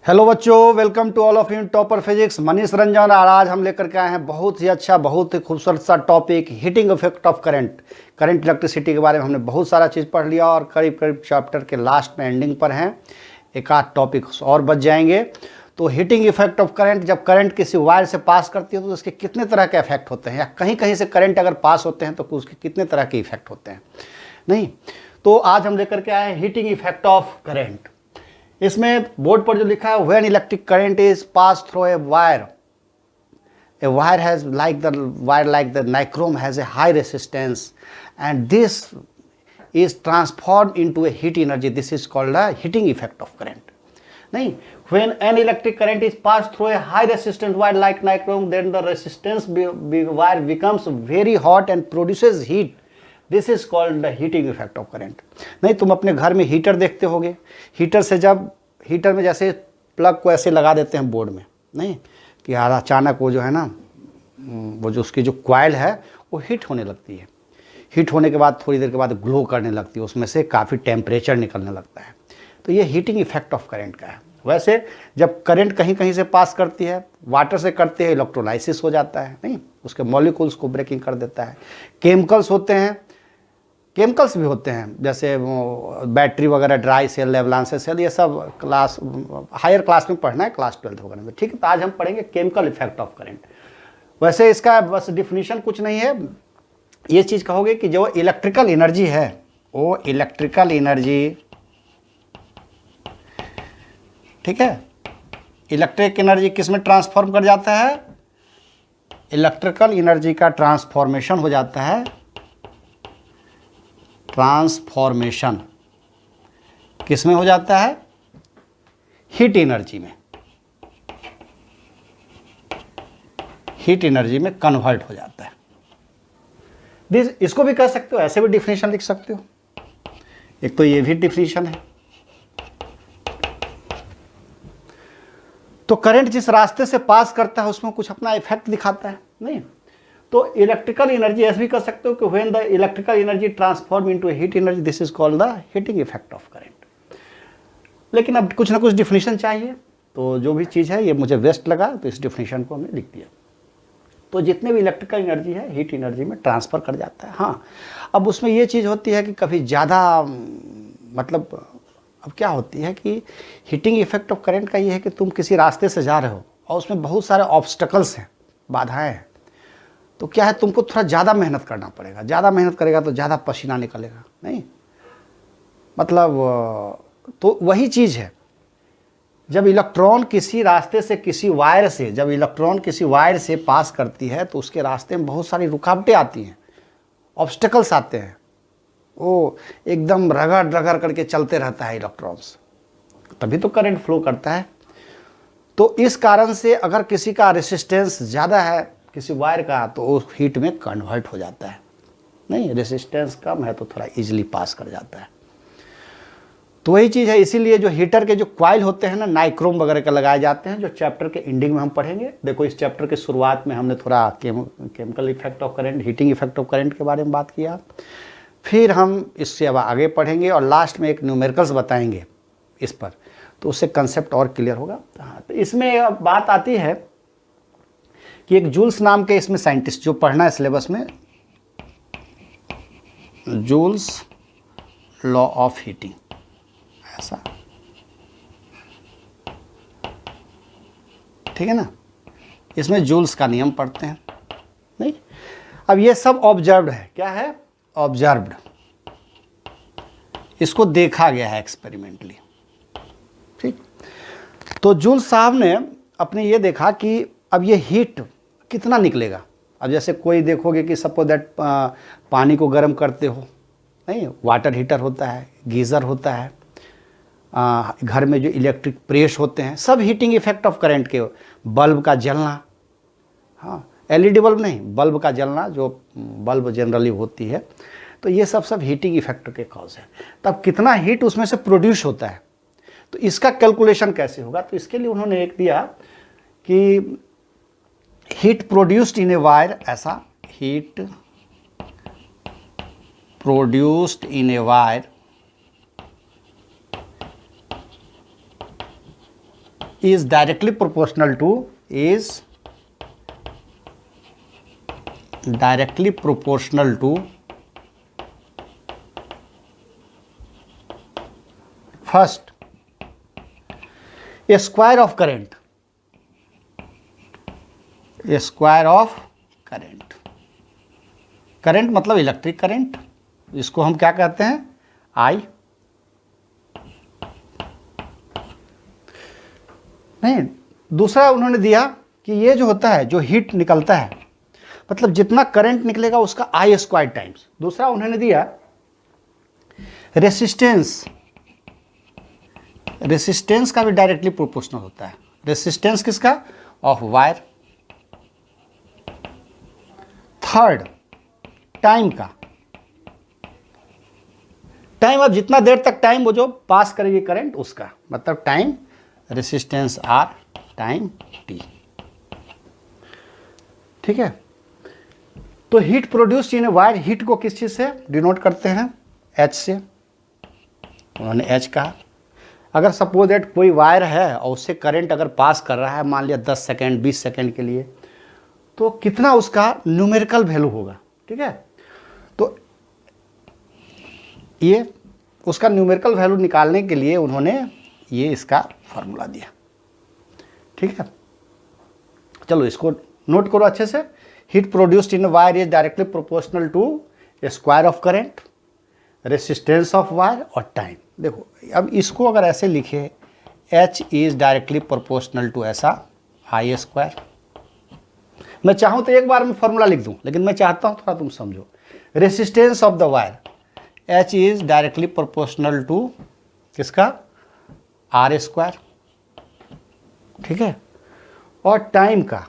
Hello बच्चों, welcome to all of you topper physics. Manish Ranjan. और आज हम लेकर के आए हैं बहुत ही अच्छा, बहुत ही खूबसूरत सा topic, heating effect of current. Current electricity के बारे में हमने बहुत सारा चीज़ पढ़ लिया और करीब करीब चैप्टर के लास्ट में एंडिंग पर हैं। एक आध टॉपिक और बच जाएंगे। तो हीटिंग इफेक्ट ऑफ करंट, जब करंट किसी वायर से पास करती है तो उसके कितने तरह के इफेक्ट होते हैं, या कहीं कहीं से करंट अगर पास होते हैं तो उसके कितने तरह के इफेक्ट होते हैं। नहीं, तो आज हम लेकर के आए हैं हीटिंग इफेक्ट ऑफ करंट। इसमें बोर्ड पर जो लिखा है, when electric current is pass through a wire has like the nichrome has a high resistance and this is transformed into a heat energy. This is called a heating effect of current. नहीं, when an electric current is passed through a high resistance wire like nichrome, then the resistance wire becomes very hot and produces heat. This is called the heating effect of current. नहीं, तुम अपने घर में heater देखते होगे। Heater से जब heater में जैसे प्लग को ऐसे लगा देते हैं बोर्ड में, नहीं कि यार अचानक वो जो है ना, वो जो उसकी जो कॉइल है वो हीट होने लगती है। हीट होने के बाद थोड़ी देर के बाद ग्लो करने लगती है, उसमें से काफ़ी टेम्परेचर निकलने लगता है। तो ये हीटिंग इफेक्ट ऑफ करंट का है। वैसे जब करंट कहीं कहीं से पास करती है, वाटर से करते हैं, इलेक्ट्रोलाइसिस हो जाता है, नहीं उसके मॉलिक्यूल्स को ब्रेकिंग कर देता है। केमिकल्स होते हैं, केमिकल्स भी होते हैं, जैसे बैटरी वगैरह, ड्राई सेल, लेवलांस सेल, ये सब क्लास हायर क्लास में पढ़ना है, क्लास 12 वगैरह में। ठीक है, तो आज हम पढ़ेंगे केमिकल इफेक्ट ऑफ करंट। वैसे इसका बस डिफिनीशन कुछ नहीं है, ये चीज़ कहोगे कि जो इलेक्ट्रिकल एनर्जी है, वो इलेक्ट्रिकल एनर्जी, ठीक है, इलेक्ट्रिक एनर्जी किस में ट्रांसफॉर्म कर जाता है? इलेक्ट्रिकल एनर्जी का ट्रांसफॉर्मेशन हो जाता है, ट्रांसफॉर्मेशन किस में हो जाता है? हीट एनर्जी में। हीट एनर्जी में कन्वर्ट हो जाता है। इसको भी कह सकते हो, ऐसे भी डिफिनेशन लिख सकते हो। एक तो ये भी डिफिनेशन है। तो करंट जिस रास्ते से पास करता है उसमें कुछ अपना इफेक्ट दिखाता है, नहीं तो इलेक्ट्रिकल एनर्जी ऐसे भी कर सकते हो कि when the electrical energy transform into heat energy, this is called the heating effect of current. लेकिन अब कुछ ना कुछ डिफिनेशन चाहिए, तो जो भी चीज़ है ये मुझे बेस्ट लगा, तो इस डिफिनेशन को हमने लिख दिया। तो जितने भी इलेक्ट्रिकल एनर्जी है हीट एनर्जी में ट्रांसफ़र कर जाता है। हाँ, अब उसमें ये चीज़ होती है कि कभी ज़्यादा, मतलब अब क्या होती है कि हीटिंग इफेक्ट ऑफ करंट का ये है कि तुम किसी रास्ते से जा रहे हो और उसमें बहुत सारे ऑब्स्टकल्स हैं, बाधाएँ हैं, तो क्या है, तुमको थोड़ा ज़्यादा मेहनत करना पड़ेगा। ज़्यादा मेहनत करेगा तो ज़्यादा पसीना निकलेगा, नहीं मतलब, तो वही चीज़ है, जब इलेक्ट्रॉन किसी रास्ते से, किसी वायर से, जब इलेक्ट्रॉन किसी वायर से पास करती है तो उसके रास्ते में बहुत सारी रुकावटें आती हैं, ऑब्स्टेकल्स आते हैं। वो एकदम रगड़ रगड़ करके चलते रहता है इलेक्ट्रॉन्स, तभी तो करंट फ्लो करता है। तो इस कारण से अगर किसी का रेसिस्टेंस ज़्यादा है किसी वायर का, तो वो हीट में कन्वर्ट हो जाता है। नहीं, रेसिस्टेंस कम है तो थोड़ा इजीली पास कर जाता है। तो वही चीज़ है, इसीलिए जो हीटर के जो कॉइल होते हैं ना, नाइक्रोम वगैरह के लगाए जाते हैं, जो चैप्टर के एंडिंग में हम पढ़ेंगे। देखो, इस चैप्टर के शुरुआत में हमने थोड़ा chemical effect of current, heating effect of current के बारे में बात किया। फिर हम इससे अब आगे पढ़ेंगे और लास्ट में एक न्यूमेरिकल्स बताएंगे इस पर, तो उससे कंसेप्ट और क्लियर होगा। हाँ, तो इसमें बात आती है कि एक जूल्स नाम के इसमें साइंटिस्ट, जो पढ़ना है सिलेबस में, जूल्स लॉ ऑफ हीटिंग, ऐसा, ठीक है ना, इसमें जूल्स का नियम पढ़ते हैं। नहीं, अब ये सब ऑब्जर्व्ड है, क्या है? ऑब्जर्व्ड, इसको देखा गया है एक्सपेरिमेंटली। ठीक, तो जूल्स साहब ने अपने ये देखा कि अब ये हीट कितना निकलेगा। अब जैसे कोई देखोगे कि सपोज दैट पानी को गर्म करते हो, नहीं, वाटर हीटर होता है, गीज़र होता है, घर में जो इलेक्ट्रिक प्रेस होते हैं, सब हीटिंग इफेक्ट ऑफ करंट के। बल्ब का जलना, हाँ, एलईडी बल्ब नहीं, बल्ब का जलना, जो बल्ब जनरली होती है, तो ये सब हीटिंग इफेक्ट के कॉज है। तब कितना हीट उसमें से प्रोड्यूस होता है, तो इसका कैलकुलेशन कैसे होगा? तो इसके लिए उन्होंने एक दिया कि heat produced in a wire, ऐसा, heat produced in a wire is directly proportional to first a square of current, current मतलब इलेक्ट्रिक करंट, इसको हम क्या कहते हैं, आई। नहीं, दूसरा उन्होंने दिया कि ये जो होता है, जो हीट निकलता है, मतलब जितना करंट निकलेगा उसका आई स्क्वायर टाइम्स। दूसरा उन्होंने दिया रेसिस्टेंस का भी डायरेक्टली प्रोपोर्शनल होता है। रेसिस्टेंस किसका, ऑफ वायर। थर्ड टाइम का, टाइम अब जितना देर तक टाइम वो जो पास करेगी करंट उसका, मतलब time, resistance R, time T. ठीक है, तो heat produce in wire, heat को किस चीज से डिनोट करते हैं, एच से। उन्होंने एच कहा। अगर सपोज दैट कोई वायर है और उससे करंट अगर पास कर रहा है, मान लिया 10 सेकेंड 20 सेकेंड के लिए, तो कितना उसका न्यूमेरिकल वैल्यू होगा। ठीक है, तो ये उसका न्यूमेरिकल वैल्यू निकालने के लिए उन्होंने ये इसका फार्मूला दिया। ठीक है, चलो इसको नोट करो अच्छे से। Heat produced in wire is directly proportional to a square of current, resistance of wire और टाइम। देखो अब इसको अगर ऐसे लिखे, H is directly proportional to ऐसा आई स्क्वायर। मैं चाहूँ तो एक बार में फॉर्मूला लिख दूं, लेकिन मैं चाहता हूँ थोड़ा तुम समझो। Resistance of the wire, H is directly proportional to किसका, आर स्क्वायर। ठीक है, और टाइम का,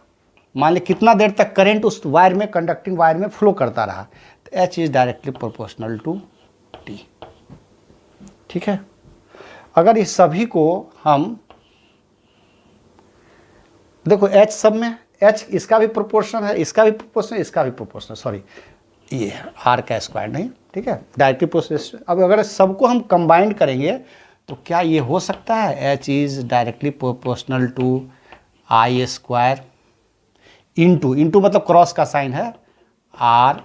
मान ली कितना देर तक करंट उस वायर में, कंडक्टिंग वायर में फ्लो करता रहा, तो H is directly proportional to T। ठीक है, अगर इस सभी को हम देखो, H सब में, H इसका भी प्रोपोर्शनल है, इसका भी प्रोपोर्शनल, इसका भी प्रोपोर्शनल, सॉरी ये है आर का स्क्वायर नहीं। ठीक है, डायरेक्टली प्रोपोर्शनल। अब अगर सबको हम कंबाइंड करेंगे तो क्या ये हो सकता है, H is directly proportional to I square into, into मतलब क्रॉस का साइन है, आर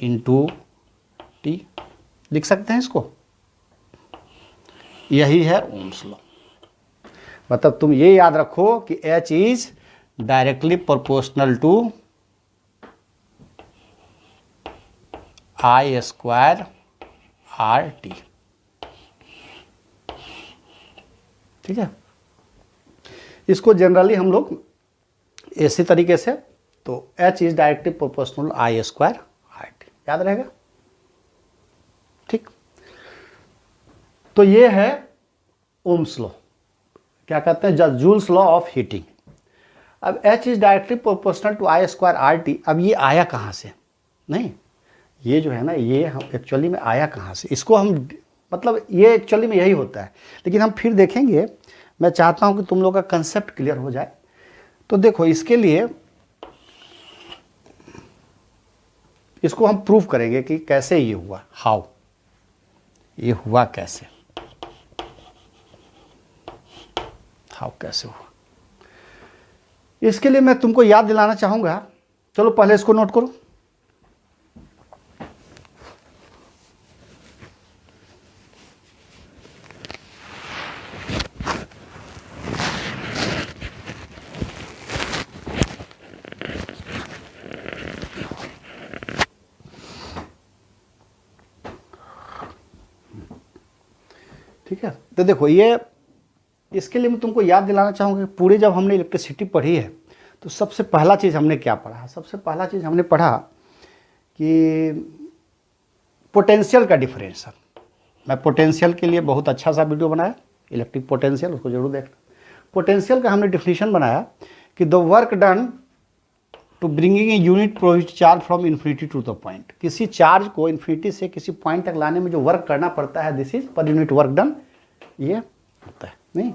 इंटू टी। लिख सकते हैं इसको, यही है ओम्स लॉ। मतलब तुम ये याद रखो कि H is directly proportional to I square R T. ठीक है, इसको जनरली हम लोग इसी तरीके से, तो H is directly proportional I square R T, याद रहेगा। ठीक, तो ये है ओम्स लॉ, क्या कहते हैं, जूल्स लॉ ऑफ हीटिंग। अब H is directly proportional to I square R T. अब ये आया कहाँ से, नहीं ये जो है ना, ये हम एक्चुअली में आया कहाँ से, इसको हम मतलब ये एक्चुअली में यही होता है, लेकिन हम फिर देखेंगे। मैं चाहता हूँ कि तुम लोग का कंसेप्ट क्लियर हो जाए। तो देखो इसके लिए इसको हम प्रूव करेंगे कि कैसे ये हुआ, हाउ ये हुआ, कैसे, हाउ कैसे हुआ। इसके लिए मैं तुमको याद दिलाना चाहूंगा, चलो पहले इसको नोट करो। ठीक है, तो देखो ये, इसके लिए मैं तुमको याद दिलाना चाहूँगा, पूरे जब हमने इलेक्ट्रिसिटी पढ़ी है तो सबसे पहला चीज़ हमने क्या पढ़ा, सबसे पहला चीज़ हमने पढ़ा कि पोटेंशियल का डिफरेंस। मैं पोटेंशियल के लिए बहुत अच्छा सा वीडियो बनाया, इलेक्ट्रिक पोटेंशियल, उसको जरूर देखना। पोटेंशियल का हमने डिफिनीशन बनाया कि the work done to bringing a unit produced charge from infinity to the point. किसी चार्ज को इन्फिनिटी से किसी पॉइंट तक लाने में जो वर्क करना पड़ता है, this is per unit work done, ये होता है। नहीं,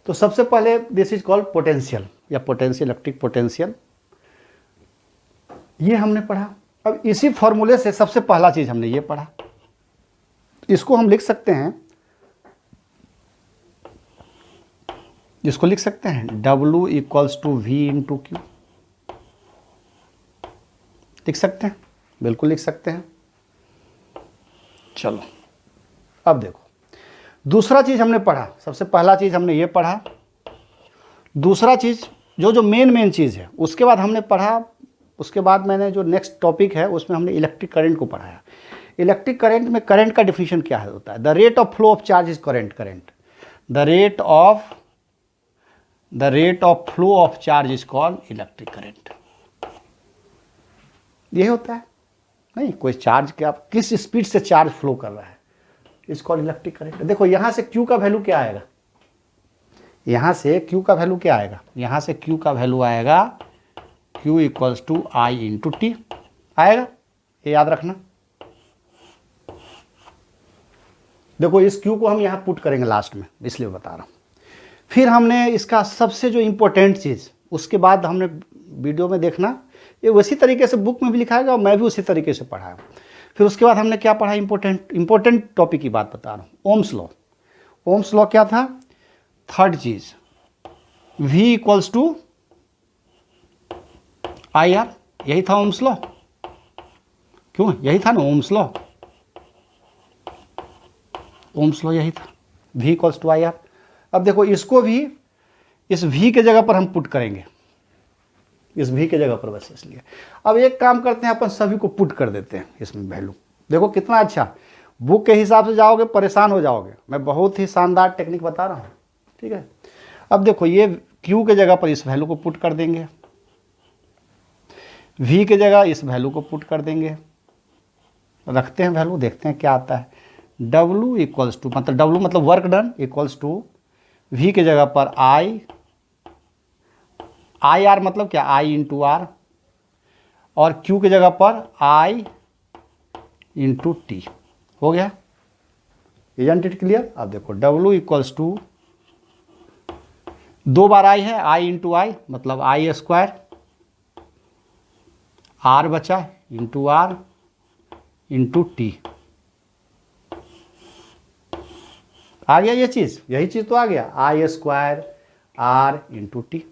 तो सबसे पहले दिस इज कॉल्ड पोटेंशियल या पोटेंशियल, इलेक्ट्रिक पोटेंशियल, ये हमने पढ़ा। अब इसी फॉर्मूले से सबसे पहला चीज हमने ये पढ़ा, इसको हम लिख सकते हैं जिसको लिख सकते हैं W equals to V into Q, लिख सकते हैं, बिल्कुल लिख सकते हैं। चलो अब देखो दूसरा चीज़ हमने पढ़ा, सबसे पहला चीज़ हमने ये पढ़ा, दूसरा चीज़ जो मेन चीज़ है उसके बाद हमने पढ़ा, उसके बाद मैंने जो नेक्स्ट टॉपिक है उसमें हमने इलेक्ट्रिक करंट को पढ़ाया। इलेक्ट्रिक करंट में करंट का डिफिनीशन क्या होता है? The rate of flow of charge is current, the rate of flow of charge is called electric current. यही होता है, नहीं कोई चार्ज के आप किस स्पीड से चार्ज फ्लो कर रहा है, इज कॉल्ड इलेक्ट्रिक करंट। देखो यहां से Q का वैल्यू क्या आएगा, यहां से Q का वैल्यू क्या आएगा, यहां से Q का वैल्यू आएगा Q equals to I into T आएगा, ये याद रखना। देखो इस Q को हम यहां पुट करेंगे लास्ट में, इसलिए बता रहा हूं। फिर हमने इसका सबसे जो इंपॉर्टेंट चीज़, उसके बाद हमने वीडियो में देखना, ये उसी तरीके से बुक में भी लिखा है और मैं भी उसी तरीके से पढ़ाया। फिर उसके बाद हमने क्या पढ़ा, इंपॉर्टेंट टॉपिक की बात बता रहा हूँ, ओम्स लॉ। ओम्स लॉ क्या था? थर्ड चीज V इक्वल्स टू IR, यही था ओम्स लॉ, क्यों यही था ना ओम्स लॉ, ओम्स लॉ यही था, V इक्वल्स टू IR। अब देखो इसको भी इस V के जगह पर हम पुट करेंगे, इस V के जगह पर बस, इसलिए अब एक काम करते हैं, अपन सभी को पुट कर देते हैं इसमें वैल्यू। देखो कितना अच्छा, बुक के हिसाब से जाओगे परेशान हो जाओगे, मैं बहुत ही शानदार टेक्निक बता रहा हूँ, ठीक है। अब देखो ये Q के जगह पर इस वैल्यू को पुट कर देंगे, V के जगह इस वैल्यू को पुट कर देंगे, रखते हैं वैल्यू, देखते हैं क्या आता है। W इक्वल्स टू, मतलब W मतलब work done, equals to V के जगह पर आई आर मतलब क्या, I इंटू आर, और Q के जगह पर I इंटू टी, हो गया। Isn't it clear? अब देखो W इक्वल्स टू, दो बार I है, I इंटू आई मतलब I स्क्वायर, R बचा इंटू आर इंटू टी, आ गया ये चीज़, यही चीज़ तो आ गया, I square R into T.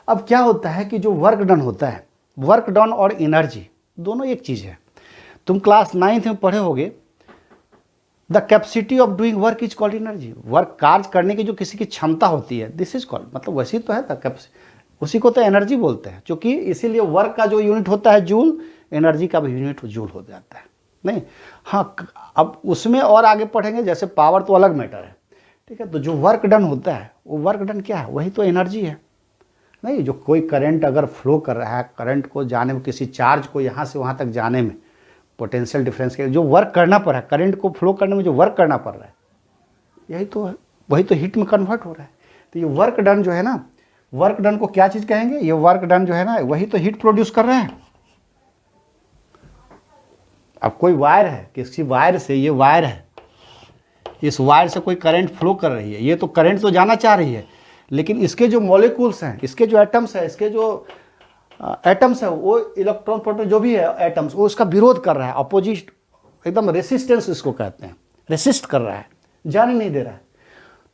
अब क्या होता है कि जो वर्क डन होता है, वर्क डन और एनर्जी दोनों एक चीज़ है। तुम क्लास 9th में पढ़े होगे, the capacity of doing work is called energy. Work कार्य करने की जो किसी की क्षमता होती है, दिस इज कॉल्ड, मतलब वैसी तो है द कैपेसिटी, उसी को तो एनर्जी बोलते हैं, क्योंकि इसीलिए वर्क का जो यूनिट होता है जूल, एनर्जी का भी यूनिट जूल हो जाता है। नहीं हाँ, अब उसमें और आगे पढ़ेंगे, जैसे पावर तो अलग मैटर है, ठीक है। तो जो वर्क डन होता है वो वर्क डन क्या है, वही तो एनर्जी है। नहीं, जो कोई करंट अगर फ्लो कर रहा है, करंट को जाने में, किसी चार्ज को यहाँ से वहाँ तक जाने में पोटेंशियल डिफरेंस के जो वर्क करना पड़ रहा है, करंट को फ्लो करने में जो वर्क करना पड़ रहा है, यही तो है, वही तो हीट में कन्वर्ट हो रहा है। तो ये वर्क डन जो है ना, वर्क डन को क्या चीज़ कहेंगे, ये वर्क डन जो है ना, वही तो हीट प्रोड्यूस कर रहा है। अब कोई वायर है, किसी वायर से, ये वायर है, इस वायर से कोई करंट फ्लो कर रही है, ये तो करंट तो जाना चाह रही है, लेकिन इसके जो मॉलिक्यूल्स हैं, इसके जो एटम्स हैं, इसके जो एटम्स है, वो इलेक्ट्रॉन प्रोटॉन जो भी है एटम्स, वो उसका विरोध कर रहा है, अपोजिट, एकदम रेसिस्टेंस इसको कहते हैं, रेसिस्ट कर रहा है, जाने नहीं दे रहा है।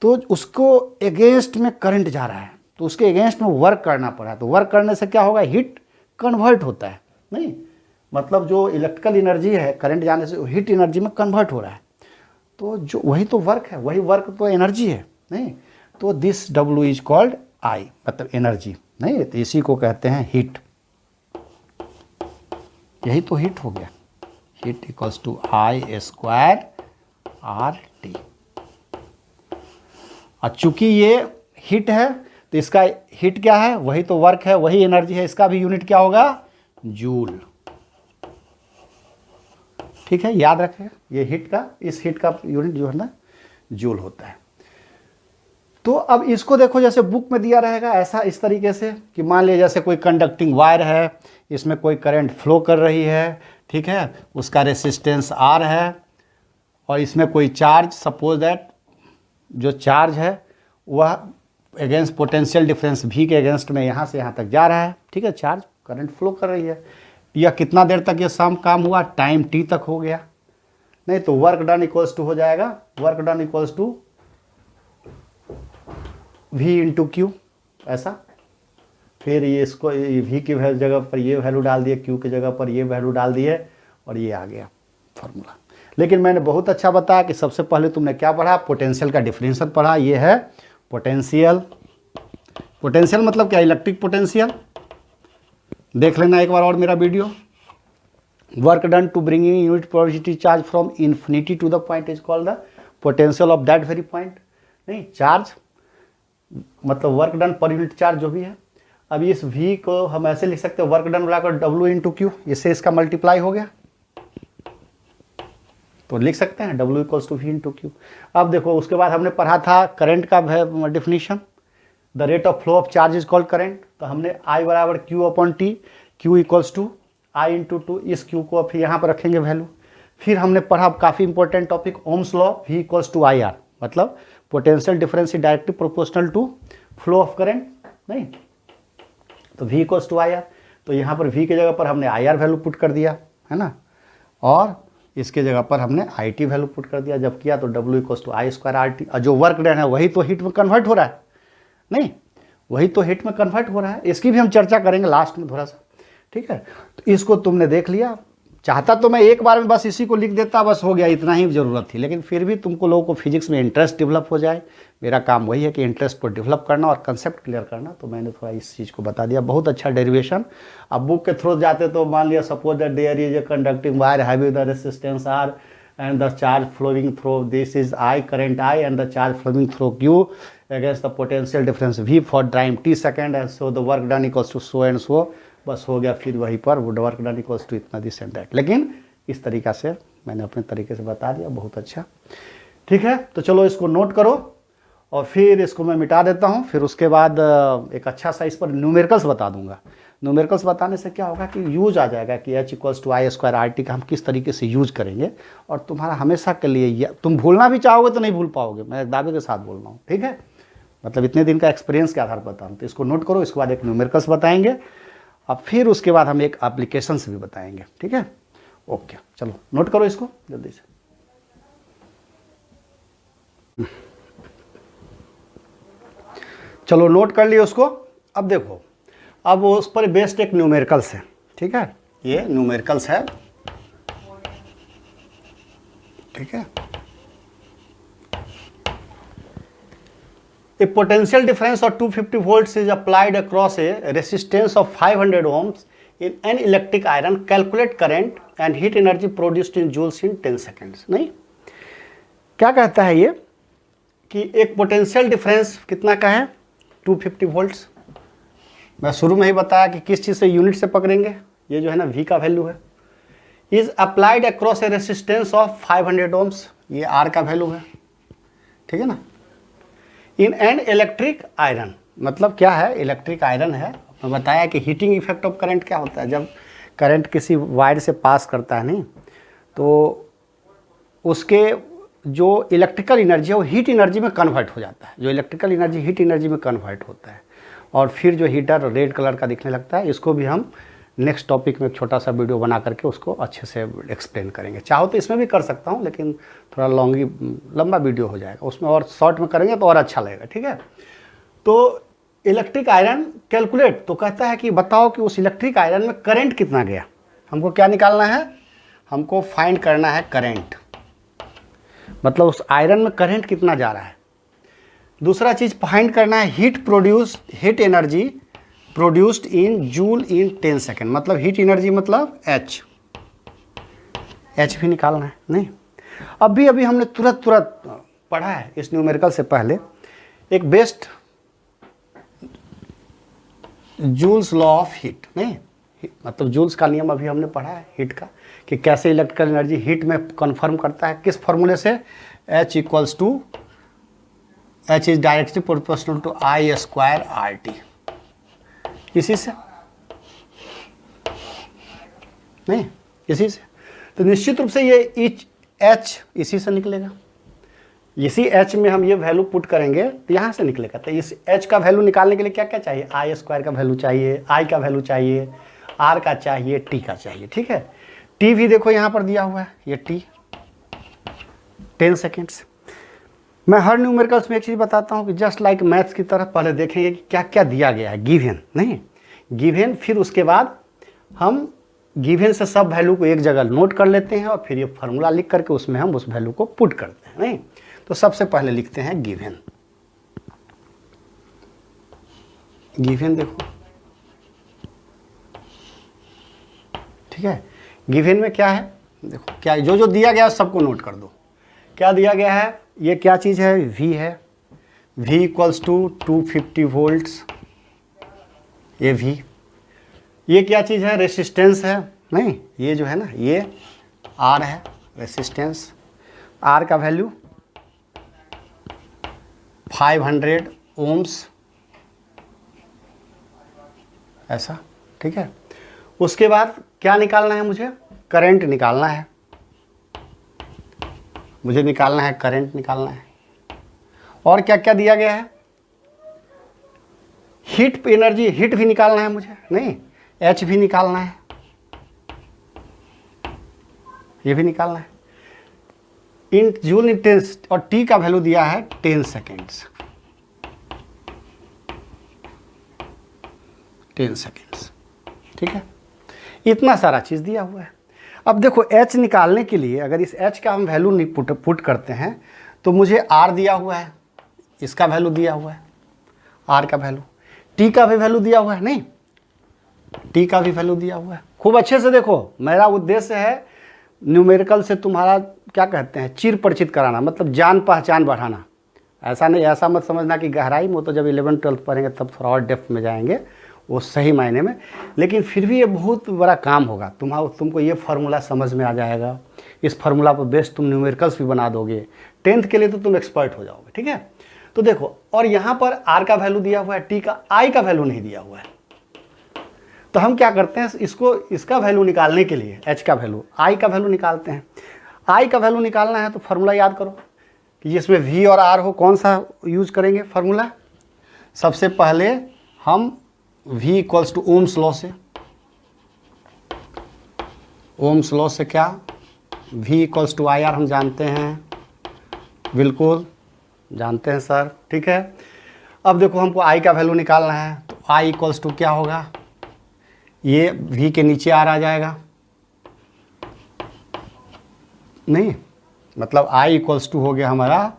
तो उसको अगेंस्ट में करंट जा रहा है, तो उसके अगेंस्ट में वर्क करना पड़ा है। तो वर्क करने से क्या होगा, हीट कन्वर्ट होता है। नहीं मतलब जो इलेक्ट्रिकल एनर्जी है, करंट जाने से हीट एनर्जी में कन्वर्ट हो रहा है, तो जो वही तो वर्क है, वही वर्क तो एनर्जी है। नहीं तो this W is called I, मतलब एनर्जी। नहीं तो इसी को कहते हैं हीट, यही तो हीट हो गया, heat equals to I square R T। और चूंकि ये हीट है तो इसका हीट क्या है, वही तो वर्क है, वही एनर्जी है, इसका भी यूनिट क्या होगा, जूल। ठीक है, याद रखें, ये हीट का, इस हीट का यूनिट जो है ना जूल होता है। तो अब इसको देखो, जैसे बुक में दिया रहेगा ऐसा, इस तरीके से कि मान लीजिए जैसे कोई कंडक्टिंग वायर है, इसमें कोई करंट फ्लो कर रही है, ठीक है, उसका रेसिस्टेंस R है, और इसमें कोई चार्ज, सपोज दैट जो चार्ज है वह अगेंस्ट पोटेंशियल डिफरेंस V के अगेंस्ट में यहाँ से यहाँ तक जा रहा है, ठीक है, चार्ज करंट फ्लो कर रही है। यह कितना देर तक ये सम काम हुआ, टाइम T तक हो गया। नहीं तो वर्क डन इक्वल्स टू हो जाएगा, work done equals to V into Q, ऐसा। फिर ये इसको V की जगह पर ये वैल्यू डाल दिए, Q की जगह पर ये वैल्यू डाल दिए, और ये आ गया फॉर्मूला। लेकिन मैंने बहुत अच्छा बताया कि सबसे पहले तुमने क्या पढ़ा, पोटेंशियल का डिफरेंशियल पढ़ा। ये है पोटेंशियल। पोटेंशियल मतलब क्या, इलेक्ट्रिक पोटेंशियल। देख लेना एक बार और मेरा video. Work done to bringing unit positive charge from infinity to the point is called the potential of that very point. नहीं, चार्ज मतलब work done per unit charge जो भी है। अब इस V को हम ऐसे लिख सकते हैं, वर्क डन बराबर W इंटू क्यू, इससे इसका मल्टीप्लाई हो गया, तो लिख सकते हैं W equals to V into Q. अब देखो उसके बाद हमने पढ़ा था करंट का definition, the rate of flow of charge is called current. तो हमने I बराबर Q upon T, Q equals to I into two, इस Q को फिर यहाँ पर रखेंगे वैल्यू। फिर हमने पढ़ा काफ़ी important topic Ohm's law, V equals to IR, मतलब potential difference is directly proportional to flow of current. नहीं, तो V इक्वल्स टू IR, तो यहाँ पर V की जगह पर हमने IR वैल्यू पुट कर दिया, है ना, और इसके जगह पर हमने IT वैल्यू पुट कर दिया। जब किया तो W equals to I square RT, और जो वर्क डन है वही तो हीट में कन्वर्ट हो रहा है। नहीं, वही तो हीट में कन्वर्ट हो रहा है। इसकी भी हम चर्चा करेंगे लास्ट में थोड़ा सा, ठीक है। तो इसको तुमने देख लिया। चाहता तो मैं एक बार में बस इसी को लिख देता, बस हो गया, इतना ही ज़रूरत थी। लेकिन फिर भी तुमको लोगों को फिजिक्स में इंटरेस्ट डेवलप हो जाए, मेरा काम वही है कि इंटरेस्ट को डेवलप करना और कंसेप्ट क्लियर करना। तो मैंने थोड़ा इस चीज़ को बता दिया। बहुत अच्छा डेरिवेशन। अब बुक के थ्रू जाते तो मान लिया suppose that there is a conducting wire having the resistance R and the charge flowing through this is I, current I, and the charge flowing through Q against the potential difference V for time t second, and so the work done equals to so and so। बस हो गया, फिर वहीं पर work done equals to इतना this and that. लेकिन इस तरीका से मैंने अपने तरीके से बता दिया, बहुत अच्छा, ठीक है। तो चलो इसको नोट करो, और फिर इसको मैं मिटा देता हूँ। फिर उसके बाद एक अच्छा सा इस पर न्यूमेरिकल्स बता दूंगा। न्यूमेरिकल्स बताने से क्या होगा कि यूज आ जाएगा कि H equals to I square RT का हम किस तरीके से यूज करेंगे, और तुम्हारा हमेशा के लिए तुम भूलना भी चाहोगे तो नहीं भूल पाओगे, मैं एक दावे के साथ बोल रहा हूँ, ठीक है। मतलब इतने दिन का एक्सपीरियंस के आधार पर बता रहा हूँ। तो इसको नोट करो, इसके बाद एक न्यूमेरिकल्स बताएंगे, अब फिर उसके बाद हम एक एप्लीकेशंस भी बताएंगे, ठीक है। ओके, चलो नोट करो इसको जल्दी से। चलो नोट कर लिए उसको। अब देखो, अब उस पर बेस्ड एक न्यूमेरिकल्स है, ठीक है। ये न्यूमेरिकल्स है, ठीक है। A potential difference of 250 volts is applied across a resistance of 500 ohms in an electric iron. Calculate current and heat energy produced in joules in 10 seconds। नहीं, क्या कहता है ये कि एक पोटेंशियल डिफरेंस कितना का है, 250 वोल्ट्स। मैं शुरू में ही बताया कि किस चीज़ से यूनिट से पकड़ेंगे, ये जो है ना V का वैल्यू है। Is applied across A resistance of 500 ohms, ये R का वैल्यू है, ठीक है ना। इन एन इलेक्ट्रिक आयरन, मतलब क्या है, इलेक्ट्रिक आयरन है। मैं बताया कि हीटिंग इफेक्ट ऑफ करंट क्या होता है, जब करंट किसी वायर से पास करता है नहीं, तो उसके जो इलेक्ट्रिकल एनर्जी है वो हीट एनर्जी में कन्वर्ट हो जाता है। जो इलेक्ट्रिकल एनर्जी हीट एनर्जी में कन्वर्ट होता है, और फिर जो हीटर रेड कलर का दिखने लगता है। इसको भी हम नेक्स्ट टॉपिक में एक छोटा सा वीडियो बना करके उसको अच्छे से एक्सप्लेन करेंगे। चाहो तो इसमें भी कर सकता हूँ, लेकिन थोड़ा लंबा वीडियो हो जाएगा, उसमें और शॉर्ट में करेंगे तो और अच्छा लगेगा, ठीक है। तो इलेक्ट्रिक आयरन कैलकुलेट, तो कहता है कि बताओ कि उस इलेक्ट्रिक आयरन में करंट कितना गया। हमको क्या निकालना है, हमको फाइंड करना है करंट, मतलब उस आयरन में करंट कितना जा रहा है। दूसरा चीज़ फाइंड करना है heat energy produced in joule in 10 second, मतलब हीट एनर्जी मतलब H भी निकालना है। नहीं, अभी हमने तुरंत पढ़ा है इस न्यूमेरिकल से पहले एक best joules law of heat. नहीं, मतलब जूल्स का नियम अभी हमने पढ़ा है हीट का, कि कैसे इलेक्ट्रिकल एनर्जी हीट में कन्फर्म करता है, किस फॉर्मूले से, H is directly proportional to I square RT, इसी से, नहीं इसी से। तो निश्चित रूप से ये H इसी से निकलेगा। इसी H में हम ये वैल्यू पुट करेंगे तो यहाँ से निकलेगा। तो इस H का वैल्यू निकालने के लिए क्या क्या चाहिए, I स्क्वायर का वैल्यू चाहिए, I का वैल्यू चाहिए, R का चाहिए, T का चाहिए, ठीक है। T भी देखो यहाँ पर दिया हुआ है, ये T 10 सेकेंड्स। मैं हर न्यूमेरिकल्स में एक चीज़ बताता हूँ कि जस्ट लाइक मैथ्स की तरह पहले देखेंगे कि क्या क्या दिया गया है, गिवन नहीं, गिवन, फिर उसके बाद हम गिवन से सब वैल्यू को एक जगह नोट कर लेते हैं और फिर ये फार्मूला लिख करके उसमें हम उस वैल्यू को पुट करते हैं नहीं। तो सबसे पहले लिखते हैं गिवन। गिवन देखो, ठीक है, गिवन में क्या है देखो, क्या जो जो दिया गया है सबको नोट कर दो। क्या दिया गया है, ये क्या चीज़ है, V है, V इक्वल्स टू 250 वोल्ट्स, ये V। ये क्या चीज़ है, रेसिस्टेंस है नहीं, ये जो है ना ये R है, रेसिस्टेंस। R का वैल्यू 500 ओम्स, ऐसा, ठीक है। उसके बाद क्या निकालना है, मुझे करंट निकालना है, मुझे निकालना है करंट निकालना है। और क्या क्या दिया गया है, हीट एनर्जी, हीट भी निकालना है मुझे नहीं, H भी निकालना है, ये भी निकालना है। इन जूल इंटेंस, और T का वैल्यू दिया है 10 सेकेंड्स, 10 सेकेंड्स, ठीक है। इतना सारा चीज़ दिया हुआ है। अब देखो H निकालने के लिए अगर इस H का हम वैल्यू पुट करते हैं तो मुझे R दिया हुआ है, इसका वैल्यू दिया हुआ है, R का वैल्यू, T का भी वैल्यू दिया हुआ है नहीं, T का भी वैल्यू दिया हुआ है। खूब अच्छे से देखो, मेरा उद्देश्य है न्यूमेरिकल से तुम्हारा क्या कहते हैं, चिर परिचित कराना, मतलब जान पहचान बढ़ाना। ऐसा नहीं, ऐसा मत समझना कि गहराई में, तो जब 11th-12th पढ़ेंगे तब थोड़ा और डेप्थ में जाएंगे, वो सही मायने में। लेकिन फिर भी ये बहुत बड़ा काम होगा, तुमको ये फार्मूला समझ में आ जाएगा, इस फार्मूला पर बेस्ड तुम न्यूमेरिकल्स भी बना दोगे, 10th के लिए तो तुम एक्सपर्ट हो जाओगे, ठीक है। तो देखो, और यहाँ पर R का वैल्यू दिया हुआ है, T का, I का वैल्यू नहीं दिया हुआ है। तो हम क्या करते हैं, इसका वैल्यू निकालने के लिए, H का वैल्यू, I का वैल्यू निकालते हैं। I का वैल्यू निकालना है तो फार्मूला याद करो कि जिसमें V और R हो, कौन सा यूज करेंगे फार्मूला। सबसे पहले हम V equals to Ohm's law से, ओम्स लॉ से क्या, V इक्वल्स टू IR हम जानते हैं, बिल्कुल जानते हैं सर, ठीक है। अब देखो हमको I का वैल्यू निकालना है, तो I इक्वल्स टू क्या होगा, ये V के नीचे R आ जाएगा नहीं, मतलब I इक्वल्स टू हो गया हमारा,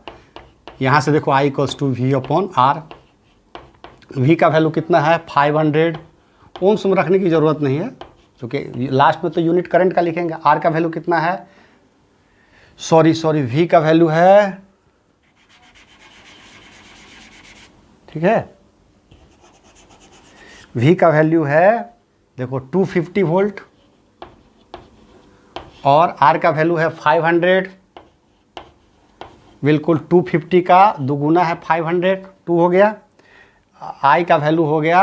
यहाँ से देखो I equals to V upon R। V का वैल्यू कितना है, 500 ओम्स में रखने की ज़रूरत नहीं है क्योंकि लास्ट में तो यूनिट करंट का लिखेंगे। R का वैल्यू कितना है, सॉरी V का वैल्यू है, ठीक है, V का वैल्यू है देखो 250 वोल्ट, और R का वैल्यू है 500, बिल्कुल 250 का दुगुना है 500, 2 हो गया। I का वैल्यू हो गया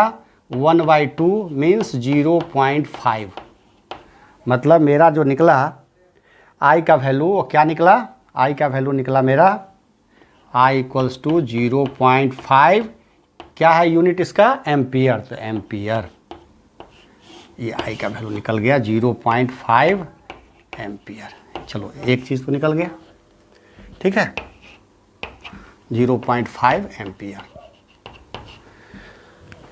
1/2 मीन्स 0.5, मतलब मेरा जो निकला I का वैल्यू, वो क्या निकला, I का वैल्यू निकला मेरा I इक्वल्स टू 0.5, क्या है यूनिट इसका, एम्पियर, तो एम्पियर, ये I का वैल्यू निकल गया 0.5 एम्पियर। चलो एक चीज़ तो निकल गया, ठीक है, 0.5 एम्पियर।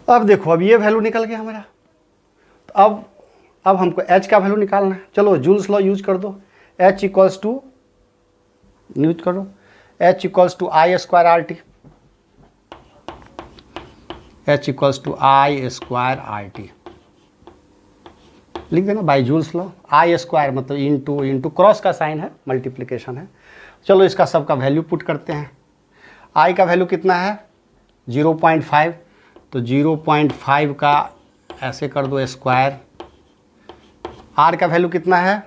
अब देखो, अब ये वैल्यू निकल गया हमारा, तो अब हमको H का वैल्यू निकालना है। चलो जूल्स लॉ यूज कर दो, H इक्वल्स टू यूज करो, H equals to I square RT, H equals to I square RT लिख देना by Joule's law. I square मतलब इंटू क्रॉस का साइन है, मल्टीप्लिकेशन है। चलो इसका सबका वैल्यू पुट करते हैं। I का वैल्यू कितना है, 0.5, तो 0.5 का ऐसे कर दो स्क्वायर। R का वैल्यू कितना है,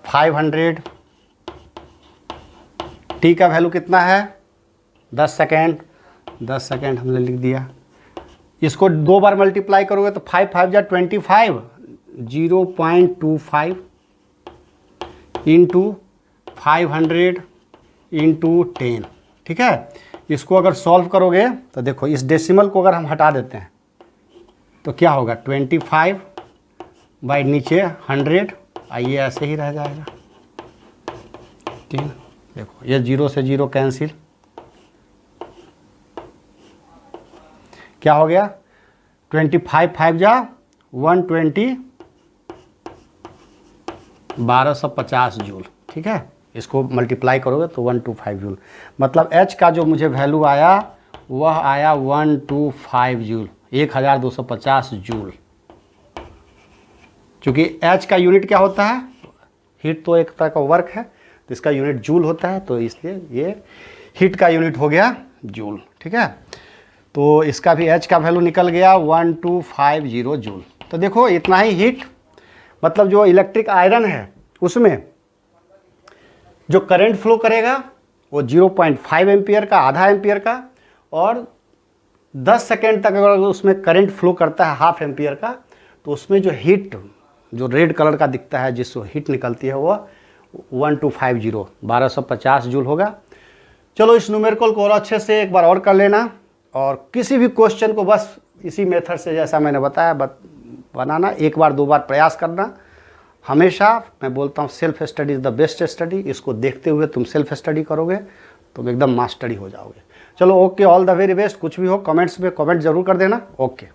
500, T का वैल्यू कितना है, 10 सेकेंड, 10 सेकेंड हमने लिख दिया। इसको 2 बार मल्टीप्लाई करोगे तो 5 5 जा 25, 0.25 इंटू 500 इंटू 10, ठीक है। इसको अगर सॉल्व करोगे तो देखो, इस डेसिमल को अगर हम हटा देते हैं तो क्या होगा, 25 बाई नीचे 100, आइए ऐसे ही रह जाएगा, ठीक है। देखो ये 0 से 0 कैंसिल, क्या हो गया 25 5 जा 120 1250 जूल। ठीक है, इसको मल्टीप्लाई करोगे तो 125 जूल, मतलब H का जो मुझे वैल्यू आया वह आया 125 जूल, 1250 जूल। चूँकि H का यूनिट क्या होता है, हीट तो एक तरह का वर्क है, तो इसका यूनिट जूल होता है, तो इसलिए ये हीट का यूनिट हो गया जूल। ठीक है, तो इसका भी H का वैल्यू निकल गया 1250 जूल। तो देखो इतना ही हीट, मतलब जो इलेक्ट्रिक आयरन है उसमें जो करंट फ्लो करेगा वो 0.5 एम्पियर का, आधा एम्पियर का, और 10 सेकेंड तक अगर उसमें करंट फ्लो करता है हाफ एम्पियर का, तो उसमें जो हीट जो रेड कलर का दिखता है जिससे हीट निकलती है वह 1250 जूल होगा। चलो इस न्यूमेरिकल को और अच्छे से एक बार और कर लेना, और किसी भी क्वेश्चन को बस इसी मेथड से जैसा मैंने बताया बनाना, एक बार दो बार प्रयास करना। हमेशा मैं बोलता हूँ self study is the best study. इसको देखते हुए तुम सेल्फ स्टडी करोगे तुम एकदम मास्टरी हो जाओगे। चलो okay, all the very best. कुछ भी हो कमेंट्स में कमेंट जरूर कर देना। ओके।